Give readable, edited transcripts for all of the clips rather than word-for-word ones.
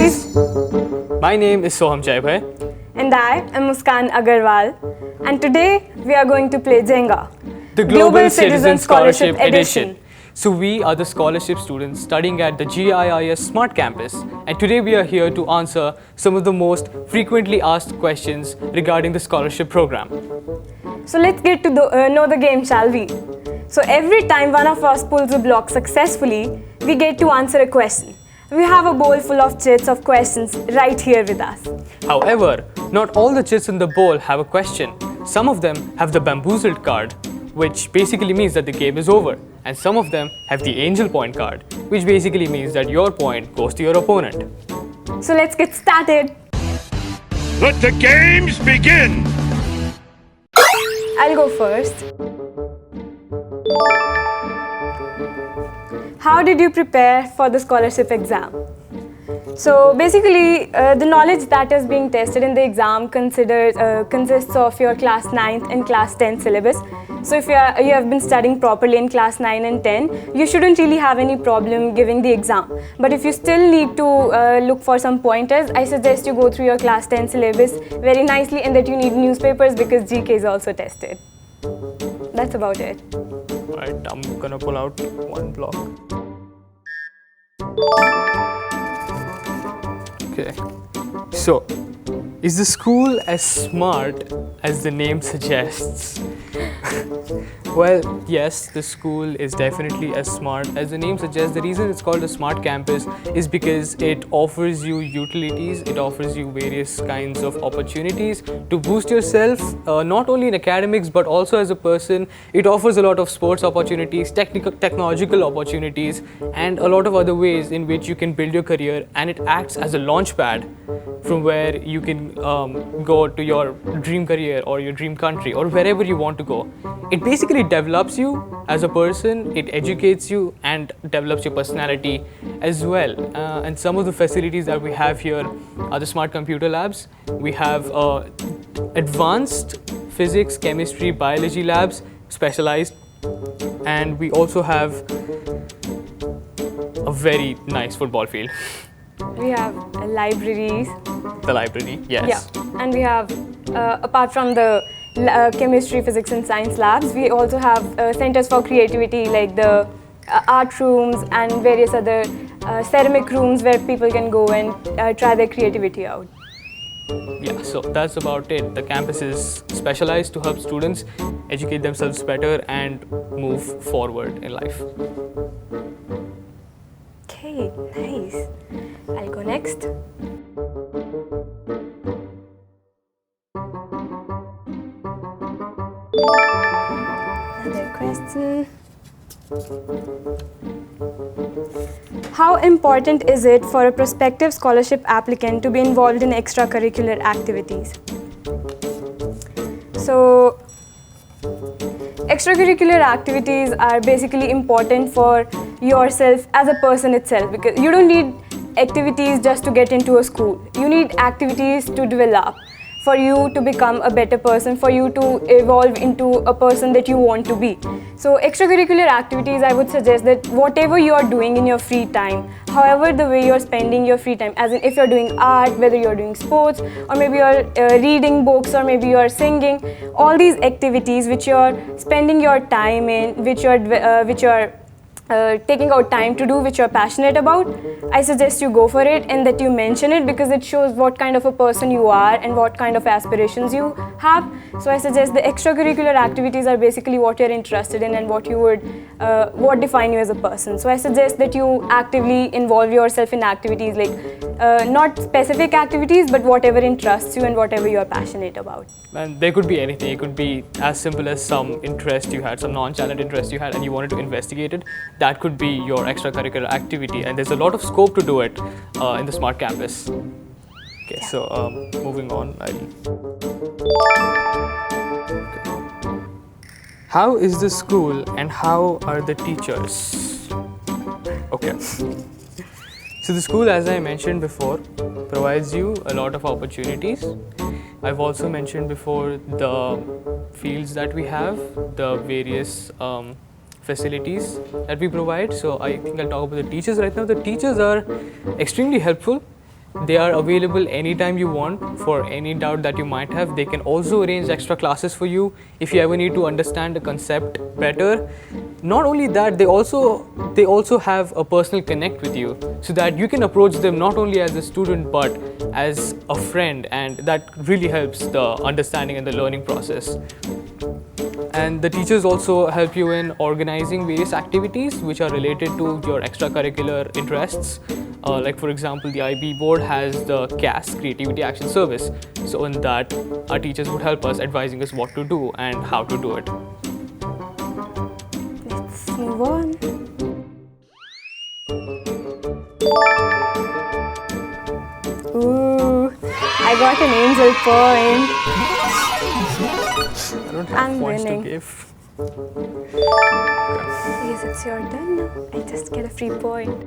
guys! My name is Soham Jaibhai. And I am Muskan Agarwal. And today we are going to play Jenga, The Global Citizen Scholarship Edition. So we are the scholarship students studying at the GIIS Smart Campus, and today we are here to answer some of the most frequently asked questions regarding the scholarship program. So let's get to know the game, shall we? So every time one of us pulls a block successfully, we get to answer a question. We have a bowl full of chits of questions right here with us. However, not all the chits in the bowl have a question. Some of them have the bamboozled card, which basically means that the game is over. And some of them have the angel point card, which basically means that your point goes to your opponent. So let's get started. Let the games begin! I'll go first. How did you prepare for the scholarship exam? So basically, the knowledge that is being tested in the exam consists of your class 9th and class 10th syllabus. So if you have been studying properly in class 9 and 10, you shouldn't really have any problem giving the exam. But if you still need to look for some pointers, I suggest you go through your class 10 syllabus very nicely, and that you need newspapers because GK is also tested. That's about it. Alright, I'm gonna pull out one block. Okay, so is the school as smart as the name suggests? Well, yes, the school is definitely as smart as the name suggests. The reason it's called a smart campus is because it offers you utilities, it offers you various kinds of opportunities to boost yourself, not only in academics but also as a person. It offers a lot of sports opportunities, technological opportunities, and a lot of other ways in which you can build your career, and it acts as a launch pad from where you can go to your dream career or your dream country or wherever you want to go. It basically develops you as a person, it educates you and develops your personality as well. And some of the facilities that we have here are the smart computer labs. We have advanced physics, chemistry, biology labs, specialized, and we also have a very nice football field. We have libraries. The library, yes. Yeah, and we have, apart from the chemistry, physics and science labs, we also have centers for creativity like the art rooms and various other ceramic rooms where people can go and try their creativity out. Yeah, so that's about it. The campus is specialized to help students educate themselves better and move forward in life. Okay, nice. I'll go next. Another question. How important is it for a prospective scholarship applicant to be involved in extracurricular activities? So, extracurricular activities are basically important for yourself as a person itself, because you don't need activities just to get into a school. You need activities to develop, for you to become a better person, for you to evolve into a person that you want to be. So extracurricular activities, I would suggest that whatever you are doing in your free time, however the way you're spending your free time, as in if you're doing art, whether you're doing sports, or maybe you're reading books, or maybe you're singing, all these activities which you're spending your time in, which you're taking out time to do, which you're passionate about, I suggest you go for it and that you mention it, because it shows what kind of a person you are and what kind of aspirations you have. So I suggest the extracurricular activities are basically what you're interested in and what define you as a person. So I suggest that you actively involve yourself in activities like not specific activities, but whatever interests you and whatever you're passionate about. And there could be anything. It could be as simple as some interest you had, some nonchalant interest you had, and you wanted to investigate it. That could be your extracurricular activity, and there's a lot of scope to do it in the Smart Campus. Okay, yeah. So moving on. Okay. How is the school and how are the teachers? Okay. So the school, as I mentioned before, provides you a lot of opportunities. I've also mentioned before the fields that we have, the various facilities that we provide. So I think I'll talk about the teachers right now. The teachers are extremely helpful They are available anytime you want for any doubt that you might have. They can also arrange extra classes for you if you ever need to understand the concept better. Not only that, they also have a personal connect with you, so that you can approach them not only as a student but as a friend, and that really helps the understanding and the learning process. And the teachers also help you in organizing various activities which are related to your extracurricular interests. Like for example, the IB board has the GIIS Creativity Action Service. So in that, our teachers would help us, advising us what to do and how to do it. Let's move on. Ooh, I got an angel point. I don't have I'm points winning. to give. Yes, it's your turn now. I just get a free point.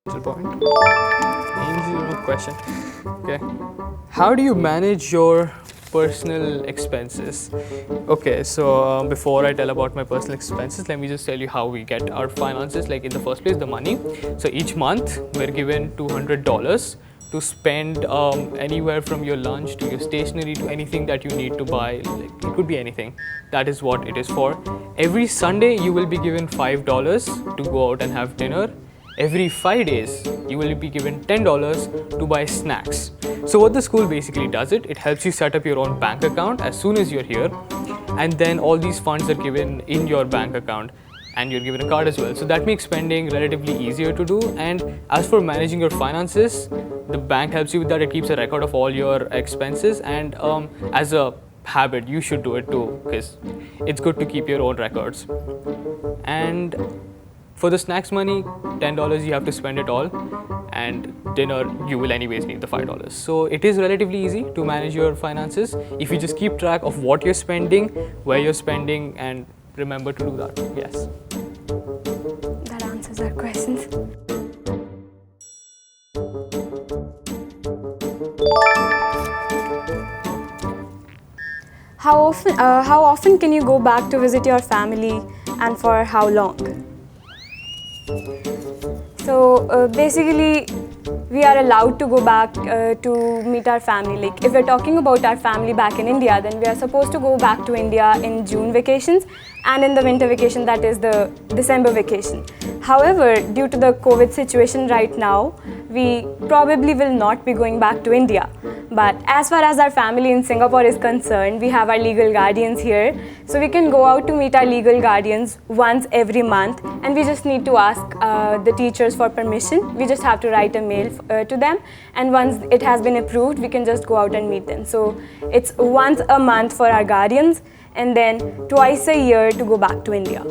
Angel point. Angel question. Okay. How do you manage your personal expenses? Okay, so before I tell about my personal expenses, let me just tell you how we get our finances. Like in the first place, the money. So each month we're given $200 to spend anywhere from your lunch to your stationery to anything that you need to buy. Like, it could be anything. That is what it is for. Every Sunday you will be given $5 to go out and have dinner. Every 5 days you will be given $10 to buy snacks. So what the school basically does, it helps you set up your own bank account as soon as you're here, and then all these funds are given in your bank account, and you're given a card as well. So that makes spending relatively easier to do. And as for managing your finances, the bank helps you with that. It keeps a record of all your expenses, and as a habit you should do it too, because it's good to keep your own records. And for the snacks money, $10 you have to spend it all, and dinner you will anyways need the $5. So it is relatively easy to manage your finances if you just keep track of what you're spending, where you're spending, and remember to do that. Yes. That answers our questions. How often can you go back to visit your family, and for how long? So basically, we are allowed to go back to meet our family. Like if we're talking about our family back in India, then we are supposed to go back to India in June vacations, and in the winter vacation, that is the December vacation. However, due to the COVID situation right now, we probably will not be going back to India. But as far as our family in Singapore is concerned, we have our legal guardians here. So we can go out to meet our legal guardians once every month, and we just need to ask the teachers for permission. We just have to write a mail to them, and once it has been approved, we can just go out and meet them. So it's once a month for our guardians, and then twice a year to go back to India.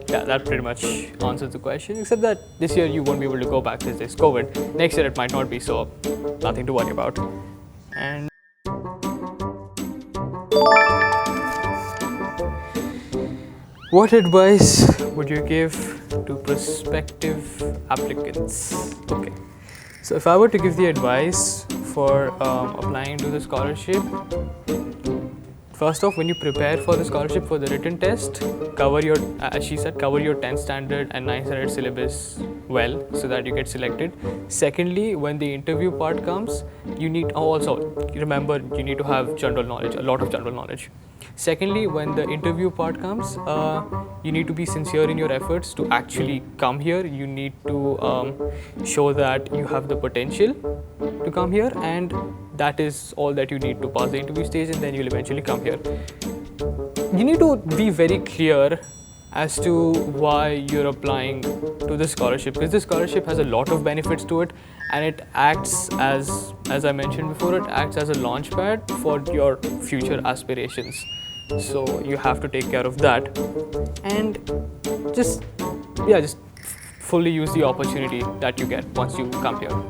Yeah, that pretty much answers the question, except that this year you won't be able to go back because there's COVID. Next year it might not be, so nothing to worry about. And what advice would you give to prospective applicants? Okay, so if I were to give the advice for applying to the scholarship, first off, when you prepare for the scholarship for the written test, cover your, as she said, cover your 10th standard and 9th standard syllabus well so that you get selected. Secondly, when the interview part comes, you need, also remember, you need to have general knowledge, a lot of general knowledge. Secondly, when the interview part comes, you need to be sincere in your efforts to actually come here. You need to show that you have the potential to come here, and that is all that you need to pass the interview stage, and then you'll eventually come here. You need to be very clear as to why you're applying to the scholarship, because the scholarship has a lot of benefits to it, and it acts as I mentioned before, it acts as a launch pad for your future aspirations. So you have to take care of that, and just fully use the opportunity that you get once you come here.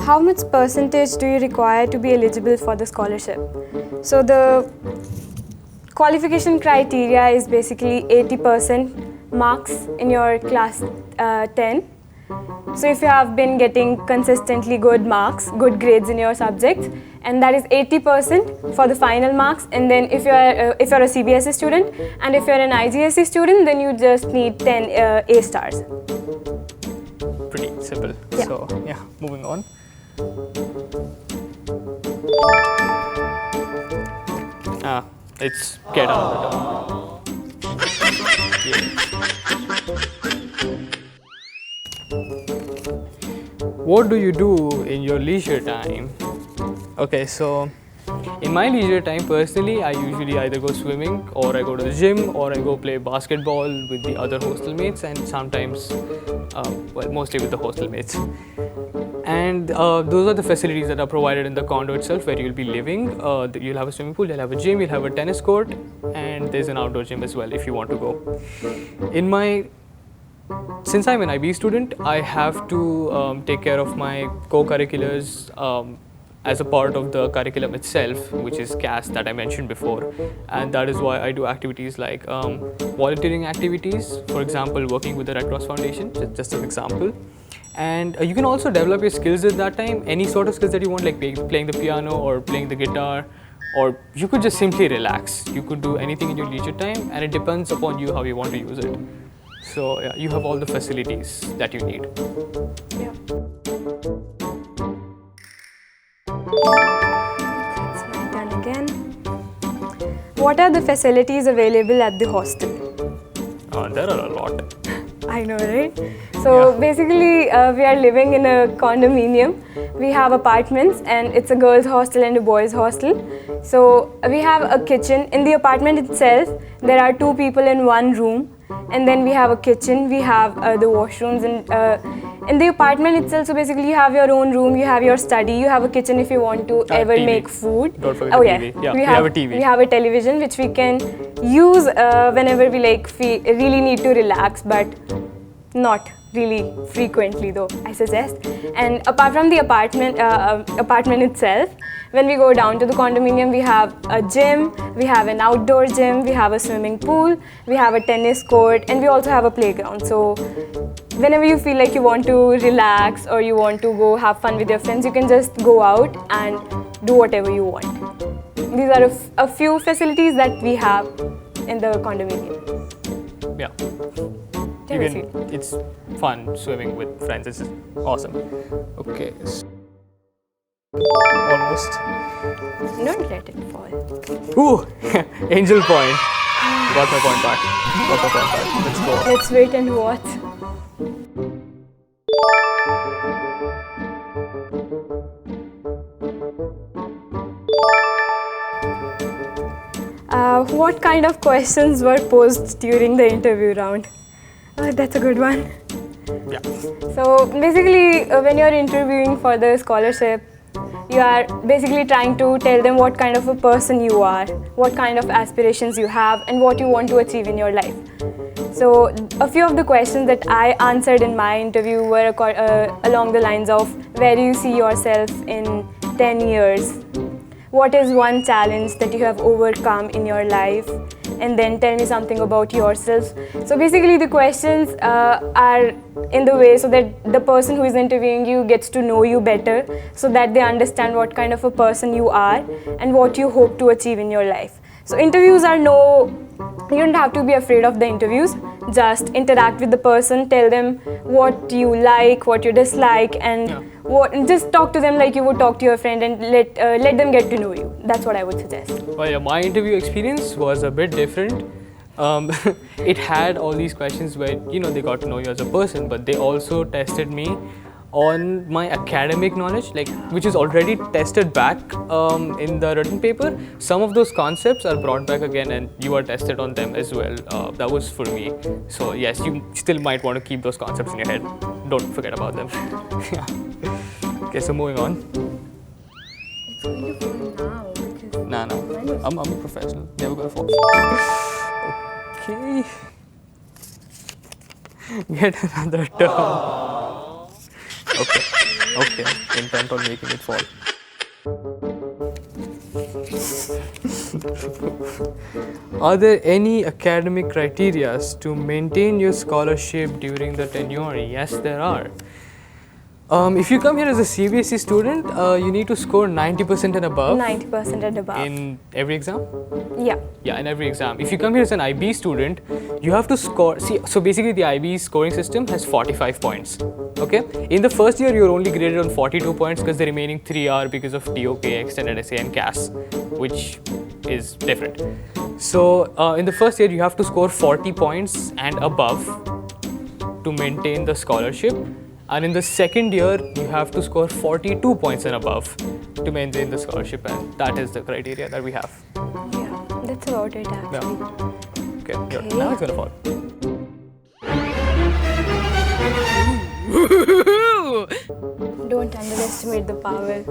How much percentage do you require to be eligible for the scholarship? So the qualification criteria is basically 80% marks in your class 10. So if you have been getting consistently good marks, good grades in your subjects, and that is 80% for the final marks. And then if you're a CBSE student and if you're an IGSE student, then you just need 10 A stars. Pretty simple. Yeah. So yeah, moving on. It's get out of the term. Yeah. What do you do in your leisure time? Okay, so in my leisure time, personally, I usually either go swimming, or I go to the gym, or I go play basketball with the other hostel mates, and sometimes, well, mostly with the hostel mates. And those are the facilities that are provided in the condo itself, where you'll be living. You'll have a swimming pool, you'll have a gym, you'll have a tennis court, and there's an outdoor gym as well if you want to go. Since I'm an IB student, I have to take care of my co-curriculars as a part of the curriculum itself, which is GIIS that I mentioned before. And that is why I do activities like volunteering activities, for example, working with the Red Cross Foundation, just an example. And you can also develop your skills at that time, any sort of skills that you want, like playing the piano or playing the guitar, or you could just simply relax. You could do anything in your leisure time, and it depends upon you how you want to use it. So yeah, you have all the facilities that you need. Yeah. It's my turn again. What are the facilities available at the hostel? There are a lot. I know, right? So basically, we are living in a condominium. We have apartments, and it's a girls' hostel and a boys' hostel. So we have a kitchen. In the apartment itself, there are 2 people in one room. And then we have a kitchen, we have the washrooms, and in the apartment itself, so basically you have your own room, you have your study, you have a kitchen if you want to ever TV. make food. Don't forget the TV. Yeah, we have a TV. We have a television which we can use whenever we really need to relax, but not really frequently though, I suggest. And apart from the apartment itself, when we go down to the condominium, we have a gym, we have an outdoor gym, we have a swimming pool, we have a tennis court, and we also have a playground. So whenever you feel like you want to relax or you want to go have fun with your friends, you can just go out and do whatever you want. These are a few facilities that we have in the condominium. Yeah. Seriously. It's fun swimming with friends. It's awesome. Okay. Almost. Don't let it fall. Ooh, angel point. Got my point back. Let's go. Let's wait and watch. What kind of questions were posed during the interview round? That's a good one. Yeah. So basically, when you're interviewing for the scholarship, you are basically trying to tell them what kind of a person you are, what kind of aspirations you have, and what you want to achieve in your life. So a few of the questions that I answered in my interview were along the lines of, where do you see yourself in 10 years? What is one challenge that you have overcome in your life? And then tell me something about yourself. So basically the questions are in the way so that the person who is interviewing you gets to know you better, so that they understand what kind of a person you are and what you hope to achieve in your life. So interviews are you don't have to be afraid of the interviews. Just interact with the person, tell them what you like, what you dislike, and just talk to them like you would talk to your friend, and let them get to know you. That's what I would suggest. Well, yeah, my interview experience was a bit different. It had all these questions where they got to know you as a person, but they also tested me on my academic knowledge, which is already tested back in the written paper. Some of those concepts are brought back again, and you are tested on them as well. That was for me. So yes, you still might want to keep those concepts in your head. Don't forget about them. Yeah. Okay, so moving on. It's going to fall now. Nah. I'm a professional. Never gonna fall. Okay. Get another turn. Okay. Intent on making it fall. Are there any academic criteria to maintain your scholarship during the tenure? Yes, there are. If you come here as a CBSE student, you need to score 90% and above 90% and above. in every exam. Yeah. Yeah, in every exam. If you come here as an IB student, you have to score. See, so basically the IB scoring system has 45 points. Okay. In the first year, you're only graded on 42 points because the remaining 3 are because of TOK, extended essay, and CAS, which is different. So in the first year, you have to score 40 points and above to maintain the scholarship. And in the second year, you have to score 42 points and above to maintain the scholarship, and that is the criteria that we have. Yeah, that's about it actually. Okay, now it's gonna fall. Don't underestimate the power.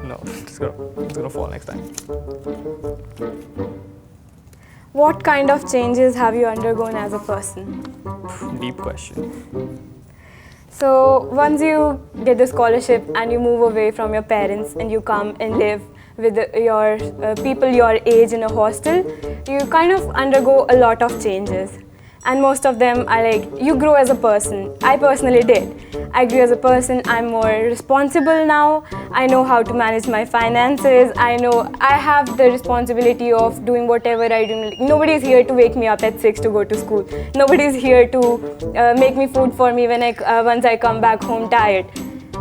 No, it's gonna fall next time. What kind of changes have you undergone as a person? Deep question. So once you get the scholarship and you move away from your parents and you come and live with your people your age in a hostel, you kind of undergo a lot of changes. And most of them are like, you grow as a person. I personally did. I grew as a person. I'm more responsible now. I know how to manage my finances. I know I have the responsibility of doing whatever I do. Nobody's here to wake me up at 6 to go to school. Nobody's here to make me food for me when once I come back home tired.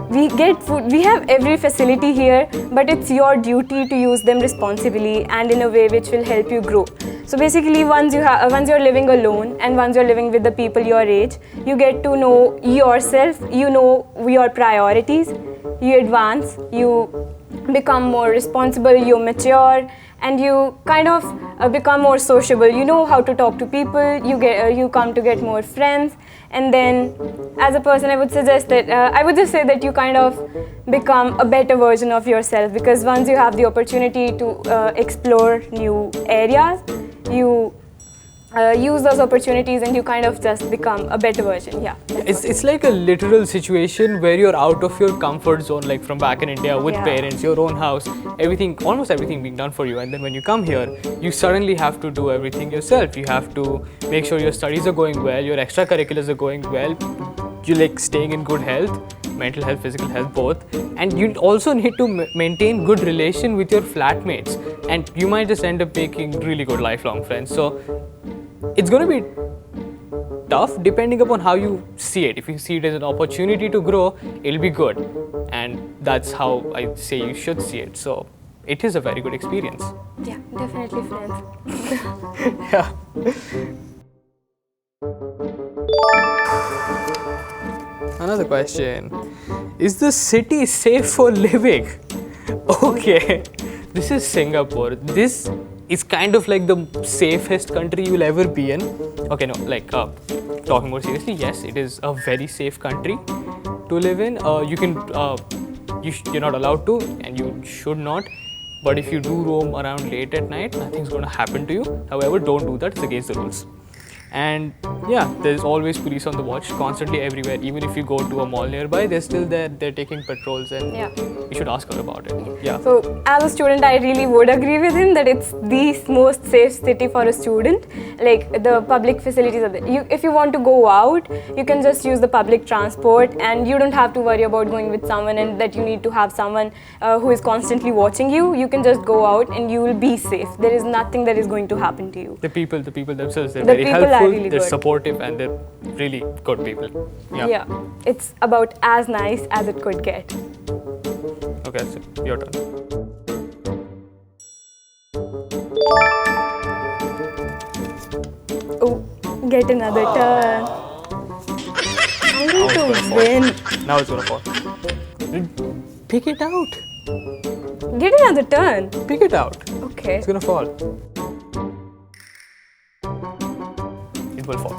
We get food, we have every facility here, but it's your duty to use them responsibly and in a way which will help you grow. So basically, once you're living alone and once you're living with the people your age, you get to know yourself, you know your priorities, you advance, you become more responsible, you mature, and you kind of become more sociable. You know how to talk to people, you come to get more friends. And then, as a person, I would suggest that, I would just say that you kind of become a better version of yourself, because once you have the opportunity to explore new areas, you use those opportunities and you kind of just become a better version. Yeah. It's like a literal situation where you're out of your comfort zone, like from back in India with parents, your own house, everything, almost everything being done for you. And then when you come here, you suddenly have to do everything yourself. You have to make sure your studies are going well, your extracurriculars are going well, you like staying in good health, mental health, physical health, both. And you also need to maintain good relation with your flatmates. And you might just end up making really good lifelong friends. So it's going to be tough depending upon how you see it. If you see it as an opportunity to grow, it'll be good. And that's how I say you should see it. So it is a very good experience. Yeah, definitely friends. Yeah. Another question. Is the city safe for living? Okay. This is Singapore. This is kind of like the safest country you'll ever be in. Okay, no, like talking more seriously, yes, it is a very safe country to live in. You're not allowed to, and you should not. But if you do roam around late at night, nothing's going to happen to you. However, don't do that, it's against the rules. And yeah, there's always police on the watch, constantly everywhere. Even if you go to a mall nearby, they're still there, they're taking patrols, and you should ask her about it. Yeah. So as a student, I really would agree with him that it's the most safe city for a student. Like the public facilities are there. If you want to go out, you can just use the public transport, and you don't have to worry about going with someone and that you need to have someone who is constantly watching you. You can just go out and you will be safe. There is nothing that is going to happen to you. The people themselves, they're very helpful. Really they're supportive, and they're really good people. Yeah, it's about as nice as it could get. Okay, so your turn. Oh, get another turn. I need to win. Now it's gonna fall. Pick it out. Get another turn. Pick it out. Okay. It's gonna fall. It will fall.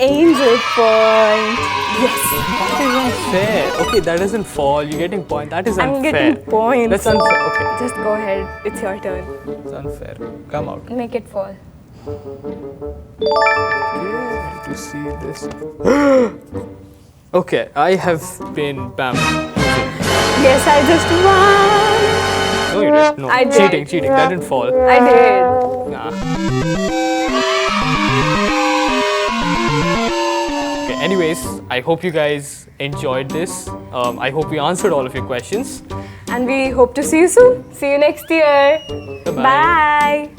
Angel point. Yes. That is unfair. Okay, that doesn't fall. You're getting point. That is unfair. I'm getting points. That's unfair. Okay. Just go ahead. It's your turn. It's unfair. Come out. Make it fall. Okay, to see this. Okay, I have been bamboozled. Yes, I just won. No, you didn't. No, I did. Cheating. That didn't fall. I did. Nah. anyways, I hope you guys enjoyed this. I hope we answered all of your questions. And we hope to see you soon. See you next year. Bye-bye. Bye.